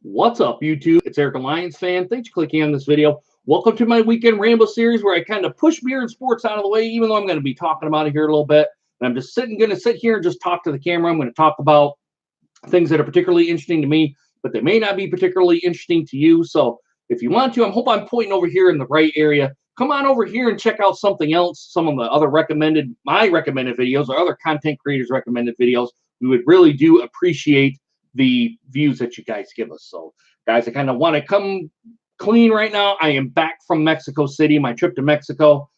What's up, YouTube? It's Eric, a Lions fan. Thanks for clicking on this video. Welcome to my Weekend Ramble series where I kind of push beer and sports out of the way, even though I'm going to be talking about it here a little bit. And I'm just going to sit here and just talk to the camera. I'm going to talk about things that are particularly interesting to me, but they may not be particularly interesting to you. So if you want to, I hope I'm pointing over here in the right area. Come on over here and check out something else, some of the other my recommended videos or other content creators' recommended videos. We would really do appreciate the views that you guys give us. So, guys, I kind of want to come clean right now. I am back from Mexico City, my trip to Mexico.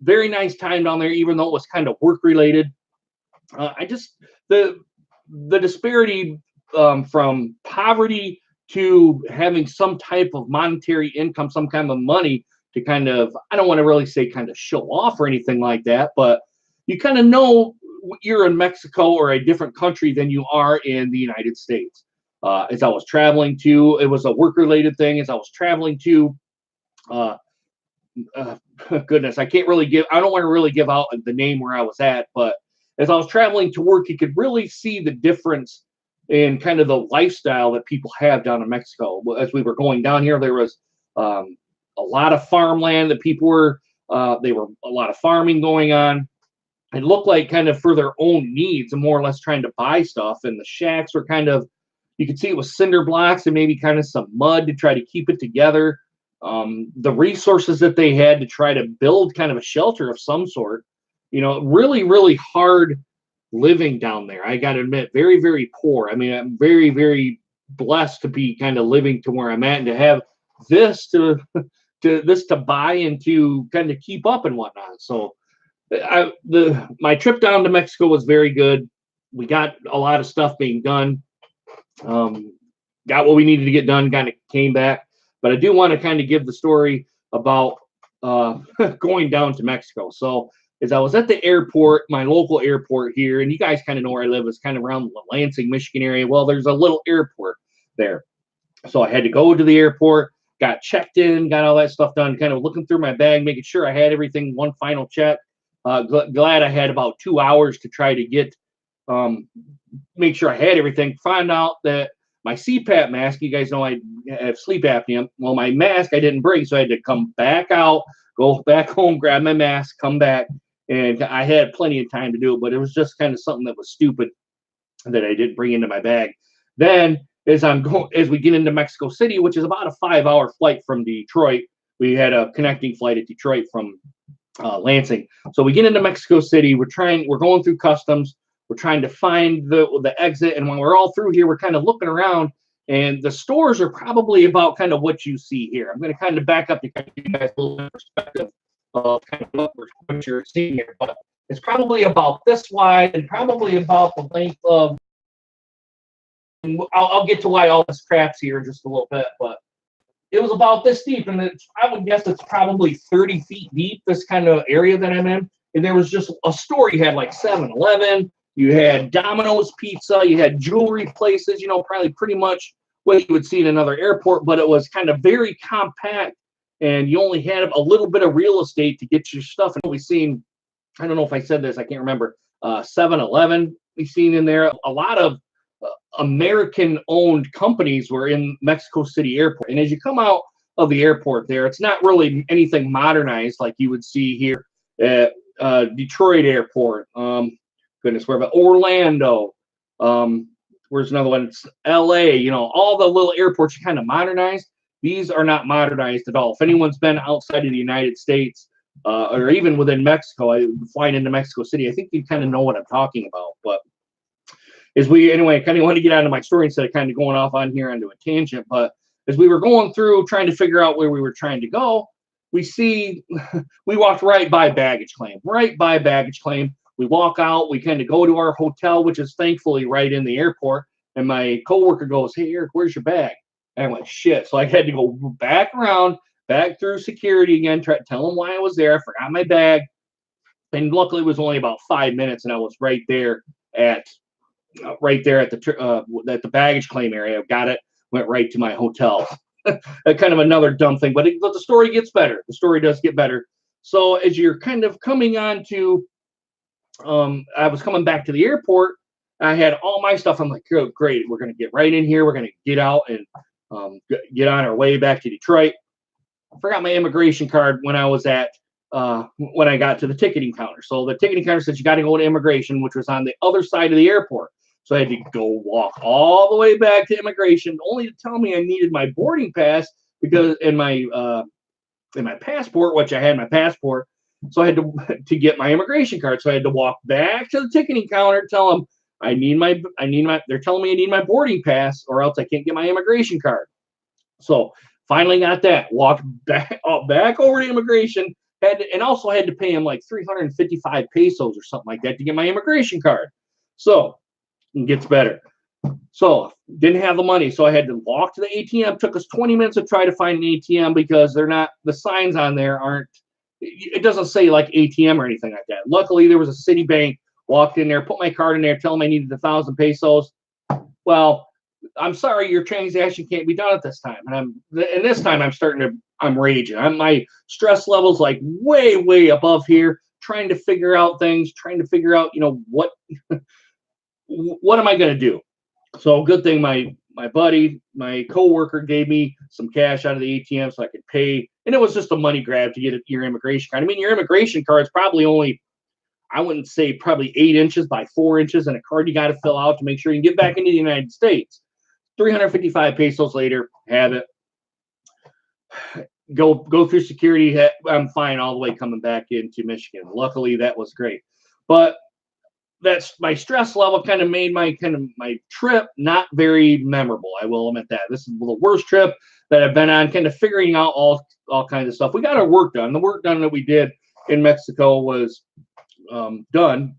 Very nice time down there, even though it was kind of work-related. The disparity from poverty to having some type of monetary income, some kind of money to kind of, I don't want to really say kind of show off or anything like that, but you kind of know you're in Mexico or a different country than you are in the United States. As I was traveling to, it was a work-related thing. As I was traveling to, goodness, I don't want to really give out the name where I was at, but as I was traveling to work, you could really see the difference in kind of the lifestyle that people have down in Mexico. As we were going down here, there was a lot of farmland that people were, a lot of farming going on. It looked like kind of for their own needs and more or less trying to buy stuff. And the shacks were kind of, you could see it was cinder blocks and maybe kind of some mud to try to keep it together. The resources that they had to try to build kind of a shelter of some sort, really, really hard living down there. I got to admit, very, very poor. I mean, I'm very, very blessed to be kind of living to where I'm at and to have this to buy and to kind of keep up and whatnot. So, my trip down to Mexico was very good. We got a lot of stuff being done. Got what we needed to get done, kind of came back. But I do want to kind of give the story about going down to Mexico. So as I was at the airport, my local airport here, and you guys kind of know where I live, it's kind of around the Lansing, Michigan area. Well, there's a little airport there. So I had to go to the airport, got checked in, got all that stuff done, kind of looking through my bag, making sure I had everything, one final check. Glad I had about 2 hours to try to get, make sure I had everything. Find out that my CPAP mask, you guys know I have sleep apnea. Well, my mask I didn't bring, so I had to come back out, go back home, grab my mask, come back, and I had plenty of time to do it, but it was just kind of something that was stupid that I didn't bring into my bag. Then, as we get into Mexico City, which is about a 5-hour flight from Detroit, we had a connecting flight at Detroit from Lansing. So we get into Mexico City. We're going through customs. We're trying to find the exit. And when we're all through here, we're kind of looking around, and the stores are probably about kind of what you see here. I'm going to kind of back up to give you guys a little perspective of kind of what you're seeing here. But it's probably about this wide and probably about the length of. I'll get to why all this crap's here in just a little bit, but it was about this deep, and I would guess it's probably 30 feet deep, this kind of area that I'm in. And there was just a store. You had like 7-Eleven, you had Domino's Pizza, you had jewelry places, probably pretty much what you would see in another airport, but it was kind of very compact, and you only had a little bit of real estate to get your stuff. And we've seen, I don't know if I said this, I can't remember, 7-Eleven we've seen in there. A lot of American-owned companies were in Mexico City Airport. And as you come out of the airport there, it's not really anything modernized like you would see here at Detroit Airport. Goodness, where about Orlando? Where's another one? It's LA. All the little airports are kind of modernized. These are not modernized at all. If anyone's been outside of the United States or even within Mexico, flying into Mexico City, I think you kind of know what I'm talking about. But I kind of want to get out of my story instead of kind of going off on here onto a tangent. But as we were going through trying to figure out where we were trying to go, we walked right by baggage claim. We walk out, we kind of go to our hotel, which is thankfully right in the airport. And my coworker goes, "Hey, Eric, where's your bag?" And I'm like, shit. So I had to go back around, back through security again, try to tell them why I was there. I forgot my bag. And luckily it was only about 5 minutes, and I was right there at the baggage claim area. Got it, went right to my hotel. Kind of another dumb thing, but the story gets better. The story does get better. So as you're kind of coming on to, I was coming back to the airport, I had all my stuff. I'm like, oh, great. We're going to get right in here. We're going to get out and get on our way back to Detroit. I forgot my immigration card when I was when I got to the ticketing counter. So the ticketing counter says you got to go to immigration, which was on the other side of the airport. So I had to go walk all the way back to immigration, only to tell me I needed my boarding pass because in my passport, which I had my passport. So I had to get my immigration card. So I had to walk back to the ticketing counter, tell them they're telling me I need my boarding pass or else I can't get my immigration card. So finally got that. Walked back over to immigration, and also had to pay him like 355 pesos or something like that to get my immigration card. So it gets better. So didn't have the money, so I had to walk to the ATM. Took us 20 minutes to try to find an ATM because they're not, the signs on there aren't, it doesn't say like ATM or anything like that. Luckily, there was a Citibank. Walked in there, put my card in there, tell them I needed 1,000 pesos. Well, I'm sorry, your transaction can't be done at this time. And this time I'm raging. My stress level's like way above here, trying to figure out things, what am I going to do? So good thing my buddy, my coworker gave me some cash out of the ATM so I could pay. And it was just a money grab to get your immigration card. I mean, your immigration card is probably only, I wouldn't say probably 8 inches by 4 inches, and a card you got to fill out to make sure you can get back into the United States. 355 pesos later, have it. Go through security. I'm fine all the way coming back into Michigan. Luckily, that was great. But that's my stress level kind of made my trip not very memorable. I will admit that. This is the worst trip that I've been on, kind of figuring out all kinds of stuff. We got our work done. The work done that we did in Mexico was done,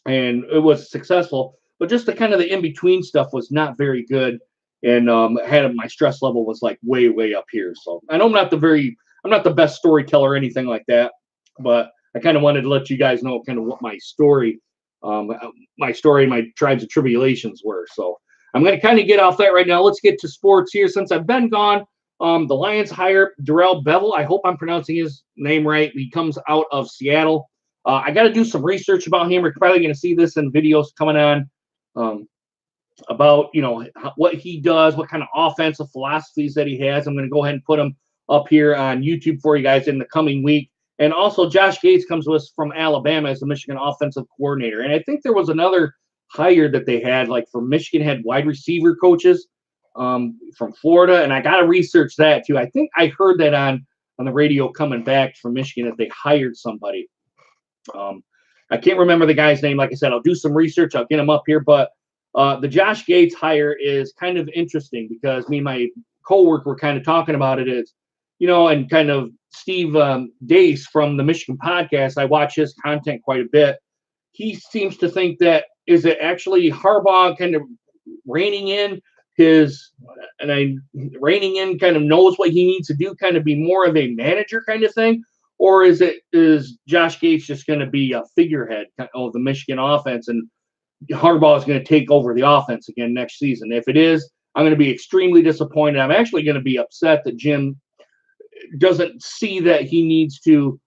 and it was successful. But just the kind of the in-between stuff was not very good, and my stress level was like way up here. So I know I'm not the best storyteller or anything like that, but I kind of wanted to let you guys know kind of what my story and my trials and tribulations were. So I'm going to kind of get off that right now. Let's get to sports here. Since I've been gone, the Lions hire Darrell Bevel. I hope I'm pronouncing his name right. He comes out of Seattle. I got to do some research about him. We're probably going to see this in videos coming on about, what he does, what kind of offensive philosophies that he has. I'm going to go ahead and put them up here on YouTube for you guys in the coming week. And also, Josh Gates comes to us from Alabama as the Michigan offensive coordinator. And I think there was another hire that they had, like for Michigan, had wide receiver coaches from Florida. And I got to research that too. I think I heard that on the radio coming back from Michigan that they hired somebody. I can't remember the guy's name. Like I said, I'll do some research. I'll get him up here. But the Josh Gates hire is kind of interesting because me and my coworker were kind of talking about it as, and kind of Steve Dace from the Michigan podcast. I watch his content quite a bit. He seems to think that is it actually Harbaugh kind of reining in kind of knows what he needs to do, kind of be more of a manager kind of thing. Or is Josh Gates just going to be a figurehead of the Michigan offense and Harbaugh is going to take over the offense again next season? If it is, I'm going to be extremely disappointed. I'm actually going to be upset that Jim doesn't see that he needs to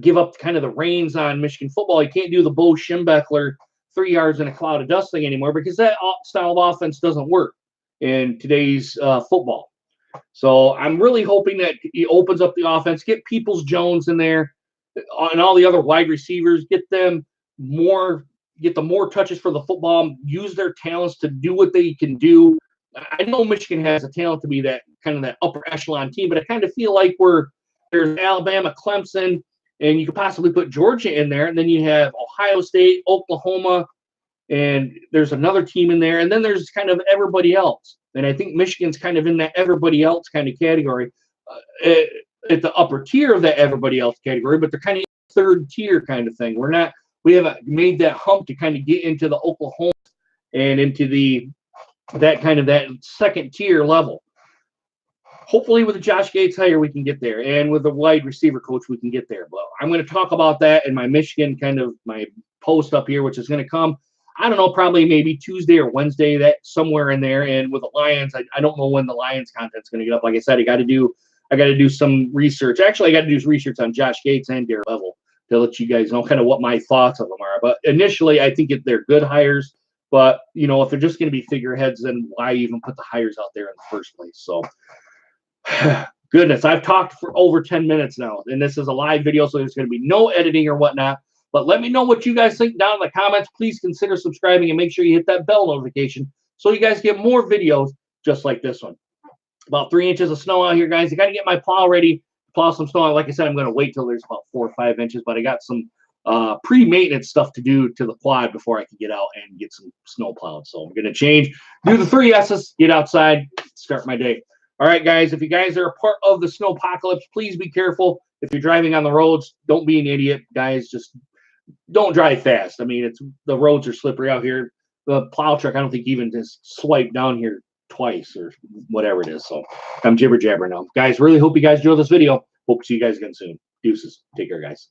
give up kind of the reins on Michigan football. He can't do the Bo Schembechler 3 yards in a cloud of dust thing anymore because that style of offense doesn't work in today's football. So I'm really hoping that he opens up the offense, get Peoples-Jones in there and all the other wide receivers, get the more touches for the football, use their talents to do what they can do. I know Michigan has a talent to be that kind of that upper echelon team, but I kind of feel like there's Alabama, Clemson, and you could possibly put Georgia in there, and then you have Ohio State, Oklahoma, and there's another team in there, and then there's kind of everybody else. And I think Michigan's kind of in that everybody else kind of category, at the upper tier of that everybody else category, but they're kind of third tier kind of thing. We haven't made that hump to kind of get into the Oklahoma and into that second tier level. Hopefully with the Josh Gates hire, we can get there. And with the wide receiver coach, we can get there. But I'm going to talk about that in my Michigan my post up here, which is going to come, I don't know, probably maybe Tuesday or Wednesday, that somewhere in there. And with the Lions, I don't know when the Lions content's going to get up. Like I said, I got to do some research. Actually, I got to do research on Josh Gates and Darrell Bevel to let you guys know kind of what my thoughts of them are. But initially, I think they're good hires. But, you know, if they're just going to be figureheads, then why even put the hires out there in the first place? So, goodness, I've talked for over 10 minutes now, and this is a live video, so there's going to be no editing or whatnot. But let me know what you guys think down in the comments. Please consider subscribing and make sure you hit that bell notification so you guys get more videos just like this one. About 3 inches of snow out here, guys. I got to get my plow ready to plow some snow. Like I said, I'm going to wait till there's about 4 or 5 inches, but I got some pre-maintenance stuff to do to the quad before I can get out and get some snow plowed. So I'm going to change, do the 3 S's, get outside, start my day. All right, guys, if you guys are a part of the snow apocalypse, please be careful. If you're driving on the roads, don't be an idiot, guys. Just don't drive fast. I mean, the roads are slippery out here. The plow truck, I don't think even just swiped down here twice or whatever it is. So I'm jibber jabber now. Guys, really hope you guys enjoy this video. Hope to see you guys again soon. Deuces. Take care, guys.